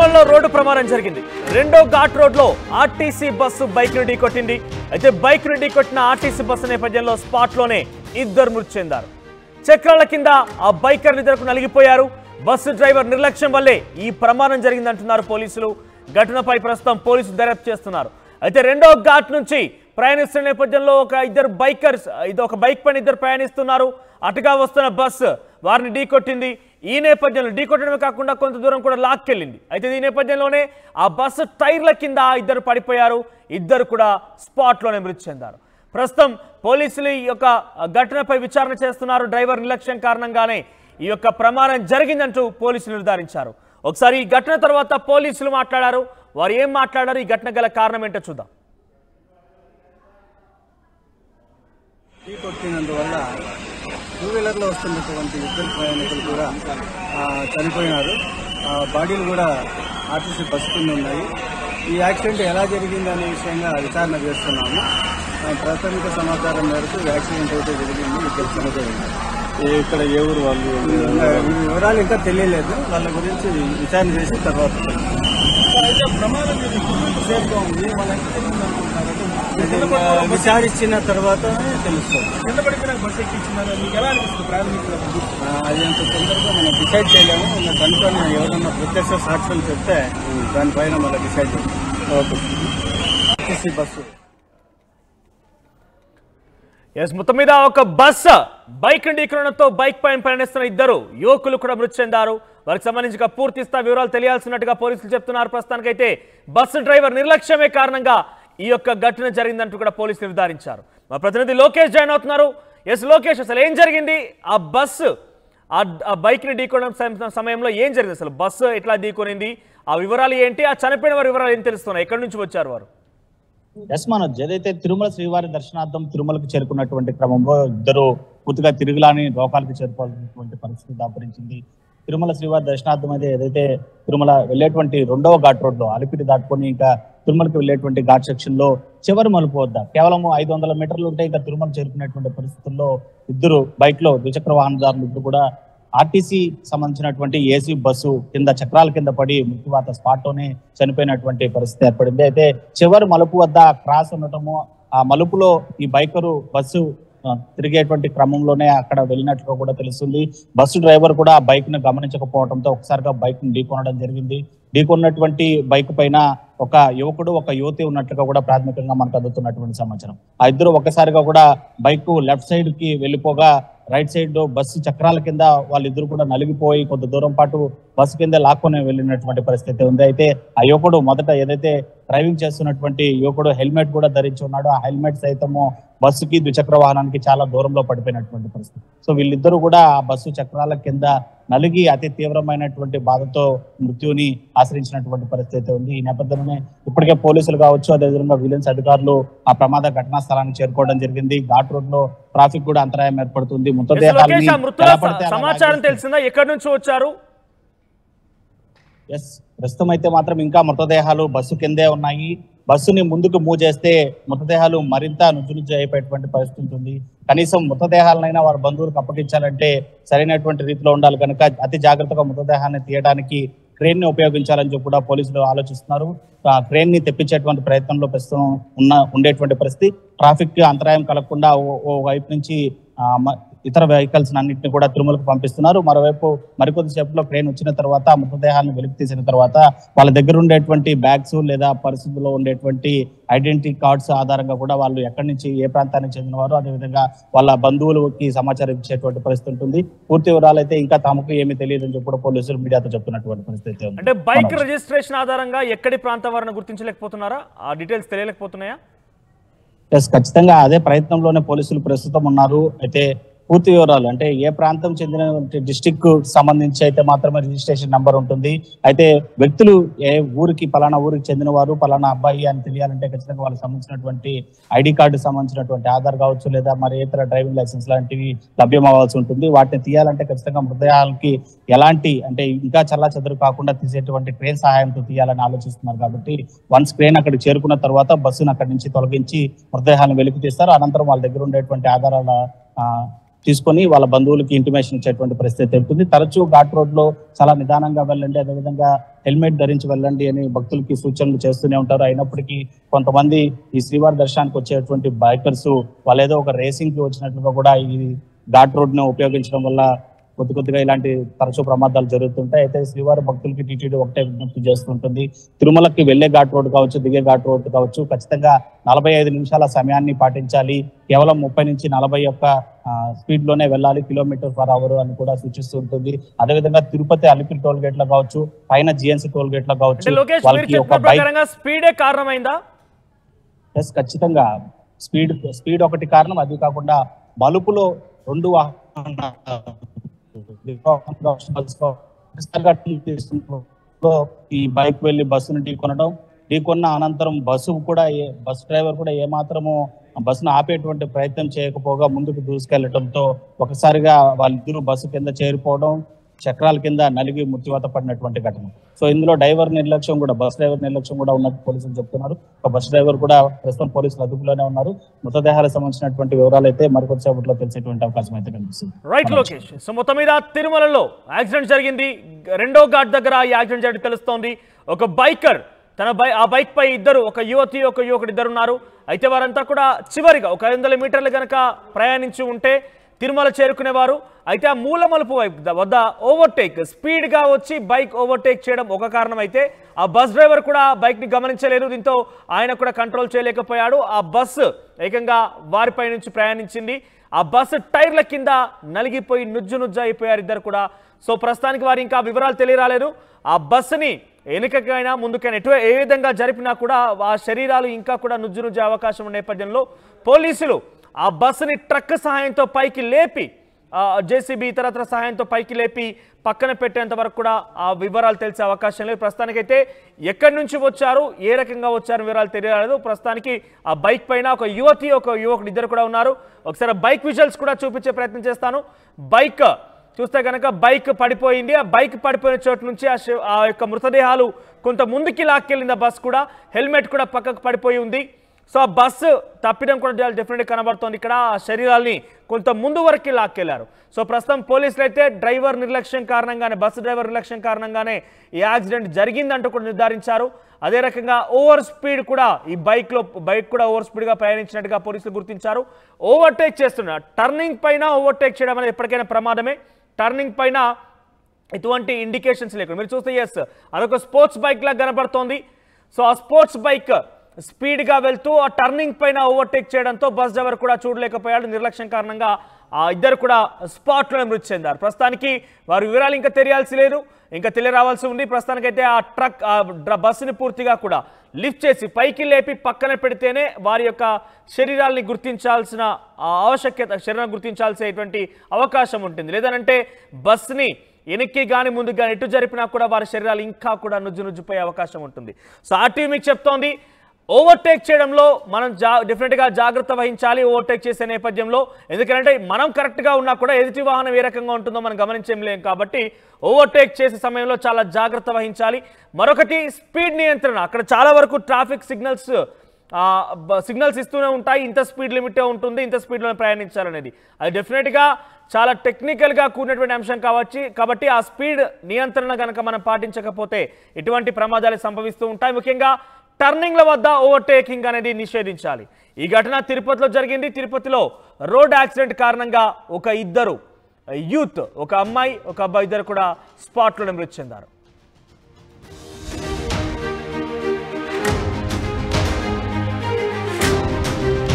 తిరుమలలో రోడ్డు ప్రమాదం జరిగింది. రెండో ఘాట్ రోడ్లో ఆర్టీసీ బస్సు బైక్ ను ఢీకొట్టింది. అయితే బైక్ ను ఢీకొట్టిన ఆర్టీసీ బస్సు నేపథ్యంలో స్పాట్లోనే ఇద్దరు మృతి చెందారు. చక్రాల కింద ఆ బైకర్లు ఇద్దరు నలిగిపోయారు. బస్సు డ్రైవర్ నిర్లక్ష్యం వల్లే ఈ ప్రమాదం జరిగిందంటున్నారు పోలీసులు. ఘటనపై ప్రస్తుతం పోలీసులు దర్యాప్తు చేస్తున్నారు. అయితే రెండో ఘాట్ నుంచి ప్రయాణిస్తున్న నేపథ్యంలో ఒక బైక్ పైన ఇద్దరు ప్రయాణిస్తున్నారు. అటుగా వస్తున్న బస్సు వారిని ఢీకొట్టింది. ఈ నేపథ్యంలో ఢీకొట్టడమే కాకుండా కొంత దూరం కూడా లాక్కెళ్ళింది. అయితే ఈ నేపథ్యంలోనే ఆ బస్సు టైర్ల కింద ఇద్దరు పడిపోయారు. ఇద్దరు కూడా స్పాట్లోనే మృతి చెందారు. ప్రస్తుతం పోలీసులు ఈ యొక్క ఘటనపై విచారణ చేస్తున్నారు. డ్రైవర్ నిర్లక్ష్యం కారణంగానే ఈ యొక్క ప్రమాదం జరిగిందంటూ పోలీసులు నిర్ధారించారు. ఒకసారి ఈ ఘటన తర్వాత పోలీసులు మాట్లాడారు. వారు ఏం మాట్లాడారు, ఈ ఘటన గల కారణం ఏంటో చూద్దాం. టీ కొట్టినందువల్ల టూ వీలర్లో వస్తున్నటువంటి ఇద్దరు ప్రయాణికులు కూడా చనిపోయినారు. బాడీలు కూడా ఆర్టీసీ బస్సు కింద ఉన్నాయి. ఈ యాక్సిడెంట్ ఎలా జరిగింది అనే విషయంగా విచారణ చేస్తున్నాము. ప్రాథమిక సమాచారం మేరకు యాక్సిడెంట్ అయితే జరిగింది. ఇద్దరు చనిపోయినారు. ఇక్కడ ఏ ఊరు వాళ్ళు వివరాలు ఇంకా తెలియలేదు. వాళ్ళ గురించి విచారణ చేసిన తర్వాత విచారించిన తర్వాత తెలుస్తుంది. అది అంత తొందరగా మనం డిసైడ్ చేయలేము. కనుకొని ఎవరన్నా ప్రత్యక్ష సాక్షులు చెప్తే దానిపైన మళ్ళీ డిసైడ్ చేస్తాం. ఓకే. ఆర్టీసీ బస్సు మొత్తం మీద ఒక బైక్ ఢీకొనడంతో బైక్ పైన ప్రయాణిస్తున్న ఇద్దరు యువకులు కూడా మృతి చెందారు. వారికి సంబంధించి పూర్తి స్థాయి వివరాలు తెలియాల్సినట్టుగా పోలీసులు చెప్తున్నారు. ప్రస్తుతానికైతే బస్సు డ్రైవర్ నిర్లక్ష్యమే కారణంగా ఈ యొక్క ఘటన జరిగిందంటూ కూడా పోలీసులు నిర్ధారించారు. మా ప్రతినిధి లోకేష్ జాయిన్ అవుతున్నారు. లోకేష్, అసలు ఏం జరిగింది? ఆ బస్సు ఆ బైక్ ని ఢీకొనడం సమయంలో ఏం జరిగింది? అసలు బస్సు ఎట్లా ఢీకొనింది? ఆ వివరాలు ఏంటి? ఆ చనిపోయిన వారి వివరాలు ఏం తెలుస్తున్నాయి? ఎక్కడి నుంచి వచ్చారు వారు? మనోజ్, ఏదైతే తిరుమల శ్రీవారి దర్శనార్థం తిరుమలకు చేరుకున్నటువంటి క్రమంలో ఇద్దరు పూర్తిగా తిరుగులాని లోకాలకు చేరుకోవాల్సినటువంటి పరిస్థితి దాపరించింది. తిరుమల శ్రీవారి దర్శనార్థం అయితే ఏదైతే తిరుమల వెళ్ళేటువంటి రెండవ ఘాట్ రోడ్ లో అలిపిరి దాటుకొని ఇంకా తిరుమలకి వెళ్ళేటువంటి ఘాట్ సెక్షన్ లో చివరి మలుపు వద్ద కేవలం 500 మీటర్లు ఉంటే ఇంకా తిరుమల చేరుకునేటువంటి పరిస్థితుల్లో ఇద్దరు బైక్ లో ద్విచక్ర వాహనదారులు ఇద్దరు కూడా ఆర్టీసీ సంబంధించినటువంటి ఏసీ బస్సు కింద చక్రాల కింద పడి మృత్యువాత స్పాట్ లోనే చనిపోయినటువంటి పరిస్థితి ఏర్పడింది. అయితే చివరి మలుపు వద్ద క్రాస్ ఉండటము, ఆ మలుపులో ఈ బైకరు బస్సు తిరిగేటువంటి క్రమంలోనే అక్కడ వెళ్ళినట్లుగా కూడా తెలుస్తుంది. బస్సు డ్రైవర్ కూడా ఆ బైక్ ను గమనించకపోవడంతో ఒకసారిగా బైక్ ను ఢీకొనడం జరిగింది. ఢీకొన్నటువంటి బైక్ పైన ఒక యువకుడు ఒక యువతి ఉన్నట్లుగా కూడా ప్రాథమికంగా మనకు అందుతున్నటువంటి సమాచారం. ఆ ఇద్దరు ఒక్కసారిగా కూడా బైక్ లెఫ్ట్ సైడ్ కి వెళ్ళిపోగా రైట్ సైడ్ బస్సు చక్రాల కింద వాళ్ళిద్దరు కూడా నలిగిపోయి కొంత దూరం పాటు బస్సు కింద లాక్కొని వెళ్ళినటువంటి పరిస్థితి ఉంది. అయితే ఆ యువకుడు మొదట ఏదైతే డ్రైవింగ్ చేస్తున్నటువంటి యువకుడు హెల్మెట్ కూడా ధరించి ఉన్నాడు. ఆ హెల్మెట్ సైతము బస్సుకి ద్విచక్ర వాహనానికి చాలా దూరంలో పడిపోయినటువంటి పరిస్థితి. సో వీళ్ళిద్దరూ కూడా ఆ బస్సు చక్రాల కింద నలిగి అతి తీవ్రమైనటువంటి బాధతో మృత్యుని ఆశ్రయించినటువంటి పరిస్థితి ఉంది. ఈ నేపథ్యంలోనే ఇప్పటికే పోలీసులు కావచ్చు, అదేవిధంగా విజిలెన్స్ అధికారులు ఆ ప్రమాద ఘటనా స్థలానికి చేరుకోవడం జరిగింది. ఘాట్ రోడ్ లో ట్రాఫిక్ కూడా అంతరాయం ఏర్పడుతుంది. సమాచారం తెలిసిందా? ఎక్కడి నుంచి వచ్చారు? ప్రస్తుతం అయితే మాత్రం ఇంకా మృతదేహాలు బస్సు కిందే ఉన్నాయి. బస్సుని ముందుకు మూవ్ చేస్తే మృతదేహాలు మరింత నుజ్జు అయిపోయేటువంటి పరిస్థితి ఉంటుంది. కనీసం మృతదేహాలనైనా వారి బంధువులకు అప్పగించాలంటే సరైనటువంటి రీతిలో ఉండాలి కనుక అతి జాగ్రత్తగా మృతదేహాన్ని తీయడానికి క్రేన్ ని ఉపయోగించాలని చెప్పి కూడా పోలీసులు ఆలోచిస్తున్నారు. ఆ క్రేన్ ని తెప్పించేటువంటి ప్రయత్నంలో ప్రస్తుతం ఉండేటువంటి పరిస్థితి. ట్రాఫిక్ కి అంతరాయం కలగకుండా ఓ వైపు నుంచి ఇతర వెహికల్స్ అన్నింటినీ కూడా తిరుమలకు పంపిస్తున్నారు. మరోవైపు మరికొద్ది సేపట్లో ట్రైన్ వచ్చిన తర్వాత మృతదేహాన్ని వెలికి తీసిన తర్వాత వాళ్ళ దగ్గర ఉండేటువంటి బ్యాగ్స్ లేదా పరిస్థితుల్లో ఉండేటువంటి ఐడెంటిటీ కార్డ్స్ ఆధారంగా కూడా వాళ్ళు ఎక్కడి నుంచి ఏ ప్రాంతానికి చెందినవారు, అదేవిధంగా వాళ్ళ బంధువులకి సమాచారం ఇచ్చేటువంటి పరిస్థితి ఉంటుంది. పూర్తి వివరాలు అయితే ఇంకా తమకు ఏమీ తెలియదని చెప్పి కూడా పోలీసులు మీడియాతో చెప్తున్నటువంటి పరిస్థితి ఉంది. అంటే బైక్ రిజిస్ట్రేషన్ ఆధారంగా ఎక్కడి ప్రాంతం వారిని గుర్తించలేకపోతున్నారా? ఆ డీటెయిల్స్ తెలియలేకపోతున్నాయా? ఖచ్చితంగా అదే ప్రయత్నంలోనే పోలీసులు ప్రస్తుతం ఉన్నారు. అయితే పూర్తి వివరాలు అంటే ఏ ప్రాంతం చెందిన డిస్టిక్ సంబంధించి అయితే మాత్రమే రిజిస్ట్రేషన్ నంబర్ ఉంటుంది. అయితే వ్యక్తులు ఏ ఊరికి పలానా ఊరికి చెందిన వారు పలానా అబ్బాయి అని తెలియాలంటే ఖచ్చితంగా వాళ్ళకి సంబంధించినటువంటి ఐడి కార్డు సంబంధించినటువంటి ఆధార్ కావచ్చు లేదా మరి ఇతర డ్రైవింగ్ లైసెన్స్ లాంటివి లభ్యం అవ్వాల్సి ఉంటుంది. వాటిని తీయాలంటే ఖచ్చితంగా మృతదేహాలకి ఎలాంటి అంటే ఇంకా చల్లా చెదరు కాకుండా తీసేటువంటి క్రేన్ సహాయంతో తీయాలని ఆలోచిస్తున్నారు. కాబట్టి వన్స్ క్రేన్ అక్కడికి చేరుకున్న తర్వాత బస్సును అక్కడి నుంచి తొలగించి మృతదేహాలను వెలికి తీస్తారు. అనంతరం వాళ్ళ దగ్గర ఉండేటువంటి ఆధారాల తీసుకొని వాళ్ళ బంధువులకి ఇంటిమేషన్ ఇచ్చేటువంటి పరిస్థితి ఉంటుంది. తరచూ ఘాట్ రోడ్ లో చాలా నిదానంగా వెళ్ళండి, అదేవిధంగా హెల్మెట్ ధరించి వెళ్ళండి అని భక్తులకి సూచనలు చేస్తూనే ఉంటారు. అయినప్పటికీ కొంతమంది ఈ శ్రీవారి దర్శనానికి వచ్చేటువంటి బైకర్స్ వాళ్ళు ఏదో ఒక రేసింగ్ కి వచ్చినట్లుగా కూడా ఈ ఘాట్ రోడ్ ను ఉపయోగించడం వల్ల కొద్దిగా ఇలాంటి తరచూ ప్రమాదాలు జరుగుతుంటాయి. అయితే శ్రీవారి భక్తులకి టీటీడీ ఒకటే విజ్ఞప్తి చేస్తుంటుంది, తిరుమలకి వెళ్లే ఘాట్ రోడ్ కావచ్చు, దిగే ఘాట్ రోడ్ కావచ్చు, ఖచ్చితంగా 45 నిమిషాల సమయాన్ని పాటించాలి. కేవలం 30 నుంచి 41 స్పీడ్ లోనే వెళ్ళాలి, km/h అని కూడా సూచిస్తూ ఉంటుంది. అదేవిధంగా తిరుపతి అలిపిరి టోల్ గేట్ లో కావచ్చు, పైన జిఎన్సీ టోల్ గేట్ లో కావచ్చు, వాళ్ళకి ఒక బైక్ స్పీడే కారణమైందా? ఖచ్చితంగా స్పీడ్ ఒకటి కారణం. అది కాకుండా మలుపులో 2 ఈ బైక్ వెళ్లి బస్సును ఢీకొన్న అనంతరం బస్సు డ్రైవర్ కూడా ఏమాత్రము బస్సును ఆపేటువంటి ప్రయత్నం చేయకపోగా ముందుకు దూసుకెళ్లడంతో ఒకసారిగా వాళ్ళిద్దరూ బస్సు కింద చేరిపోవడం, చక్రాల కింద నలిగి మృత్యువాత పడినటువంటి ఘటన. సో ఇందులో బస్ డ్రైవర్ నిర్లక్ష్యం కూడా ఉన్నట్టు పోలీసులు చెప్తున్నారు. ఒక బస్ డ్రైవర్ కూడా ప్రస్తుతం పోలీసులు అదుపులోనే ఉన్నారు. మృతదేహాలకు సంబంధించినటువంటి వివరాలు అయితే మరికొద్దిసేపట్లో తెలిసేటువంటి అవకాశం అయితే కనిపిస్తుంది. రైట్ లోకేష్, సో మొత్తం మీద తిరుమలలో యాక్సిడెంట్ జరిగింది. 2వ ఘాట్ దగ్గర ఈ యాక్సిడెంట్ జరిగి తెలుస్తోంది. ఒక బైకర్ ఆ బైక్ పై ఒక యువతి ఒక యువకుడు ఇద్దరు ఉన్నారు. అయితే వారంతా కూడా చివరిగా ఒక 500 మీటర్లు గనక ప్రయాణించి ఉంటే తిరుమల చేరుకునేవారు. అయితే ఆ మూల మలుపు వద్ద ఓవర్టేక్ స్పీడ్గా వచ్చి బైక్ ఓవర్టేక్ చేయడం ఒక కారణం. అయితే ఆ బస్ డ్రైవర్ కూడా బైక్ని గమనించలేదు, దీంతో ఆయన కూడా కంట్రోల్ చేయలేకపోయాడు. ఆ బస్సు ఏకంగా వారిపై నుంచి ప్రయాణించింది. ఆ బస్సు టైర్ల కింద నలిగిపోయి నుజ్జు అయిపోయారు ఇద్దరు కూడా. సో ప్రస్తుతానికి వారు ఇంకా వివరాలు తెలియరాలేదు. ఆ బస్సుని వెనుకకైనా ముందుకైనా ఏ విధంగా జరిపినా కూడా ఆ శరీరాలు ఇంకా కూడా నుజ్జు అవకాశం ఉన్న నేపథ్యంలో పోలీసులు ఆ బస్సుని ట్రక్ సహాయంతో పైకి లేపి, జేసీబీ ఇతరత్ర సహాయంతో పైకి లేపి పక్కన పెట్టేంత వరకు కూడా ఆ వివరాలు తెలిసే అవకాశం లేదు. ప్రస్తుతానికైతే ఎక్కడి నుంచి వచ్చారు, ఏ రకంగా వచ్చారు వివరాలు తెలియలేదు. ప్రస్తుతానికి ఆ బైక్ పైన ఒక యువతి ఒక యువకుడు ఇద్దరు కూడా ఉన్నారు. ఒకసారి బైక్ విజువల్స్ కూడా చూపించే ప్రయత్నం చేస్తాను. బైక్ చూస్తే కనుక బైక్ పడిపోయింది. ఆ బైక్ పడిపోయిన చోటు నుంచి ఆ యొక్క మృతదేహాలు కొంత ముందుకి లాక్కెళ్ళింది. ఆ బస్ కూడా హెల్మెట్ కూడా పక్కకు పడిపోయి ఉంది. సో ఆ బస్సు తప్పిడం కూడా డెఫినెట్గా కనబడుతోంది. ఇక్కడ ఆ శరీరాల్ని కొంత ముందు వరకు లాక్కెళ్లారు. సో ప్రస్తుతం పోలీసులు అయితే డ్రైవర్ నిర్లక్ష్యం కారణంగానే, బస్సు డ్రైవర్ నిర్లక్ష్యం కారణంగానే ఈ యాక్సిడెంట్ జరిగిందంటూ కూడా నిర్ధారించారు. అదే రకంగా ఓవర్ స్పీడ్ కూడా ఈ బైక్ కూడా ఓవర్ స్పీడ్గా ప్రయాణించినట్టుగా పోలీసులు గుర్తించారు. ఓవర్టేక్ చేస్తున్నారు. టర్నింగ్ పైన ఓవర్టేక్ చేయడం అనేది ఎప్పటికైనా ప్రమాదమే. టర్నింగ్ పైన ఎటువంటి ఇండికేషన్స్ లేకుండా మీరు చూస్తే అదొక స్పోర్ట్స్ బైక్ లాగా కనబడుతోంది. సో ఆ స్పోర్ట్స్ బైక్ స్పీడ్గా వెళ్తూ ఆ టర్నింగ్ పైన ఓవర్టేక్ చేయడంతో బస్ డ్రైవర్ కూడా చూడలేకపోయాడు. నిర్లక్ష్యం కారణంగా ఆ ఇద్దరు కూడా స్పాట్లోనే మృతి చెందారు. ప్రస్తుతానికి వారి వివరాలు ఇంకా తెలియాల్సి లేదు, ఇంకా తెలియరావాల్సి ఉంది. ప్రస్తుతానికైతే ఆ ట్రక్ బస్సుని పూర్తిగా కూడా లిఫ్ట్ చేసి పైకి లేపి పక్కన పెడితేనే వారి యొక్క శరీరాల్ని గుర్తించాల్సిన శరీరాన్ని గుర్తించాల్సినటువంటి అవకాశం ఉంటుంది. లేదనంటే బస్సుని వెనక్కి కానీ ముందుకు కానీ ఎటు జరిపినా కూడా వారి శరీరాలు ఇంకా కూడా నుజ్జుపోయే అవకాశం ఉంటుంది. సో ఆర్టీవీ మీకు చెప్తోంది, ఓవర్టేక్ చేయడంలో మనం డెఫినెట్గా జాగ్రత్త వహించాలి. ఓవర్టేక్ చేసే నేపథ్యంలో ఎందుకంటే మనం కరెక్ట్గా ఉన్నా కూడా ఎదుటి వాహనం ఏ రకంగా ఉంటుందో మనం గమనించలేం. కాబట్టి ఓవర్టేక్ చేసే సమయంలో చాలా జాగ్రత్త వహించాలి. మరొకటి స్పీడ్ నియంత్రణ. అక్కడ చాలా వరకు ట్రాఫిక్ సిగ్నల్స్ ఇస్తూనే ఉంటాయి. ఇంత స్పీడ్ లిమిటే ఉంటుంది, ఇంత స్పీడ్లోనే ప్రయాణించాలనేది. అది డెఫినెట్గా చాలా టెక్నికల్గా కూడినటువంటి అంశం కాబట్టి ఆ స్పీడ్ నియంత్రణ కనుక మనం పాటించకపోతే ఎటువంటి ప్రమాదాలు సంభవిస్తూ ఉంటాయి. ముఖ్యంగా టర్నింగ్ల వద్ద ఓవర్టేకింగ్ అనేది నిషేధించాలి. ఈ ఘటన తిరుపతిలో జరిగింది. తిరుపతిలో రోడ్ యాక్సిడెంట్ కారణంగా ఒక అమ్మాయి ఒక అబ్బాయి ఇద్దరు కూడా స్పాట్లోనే మృతి చెందారు.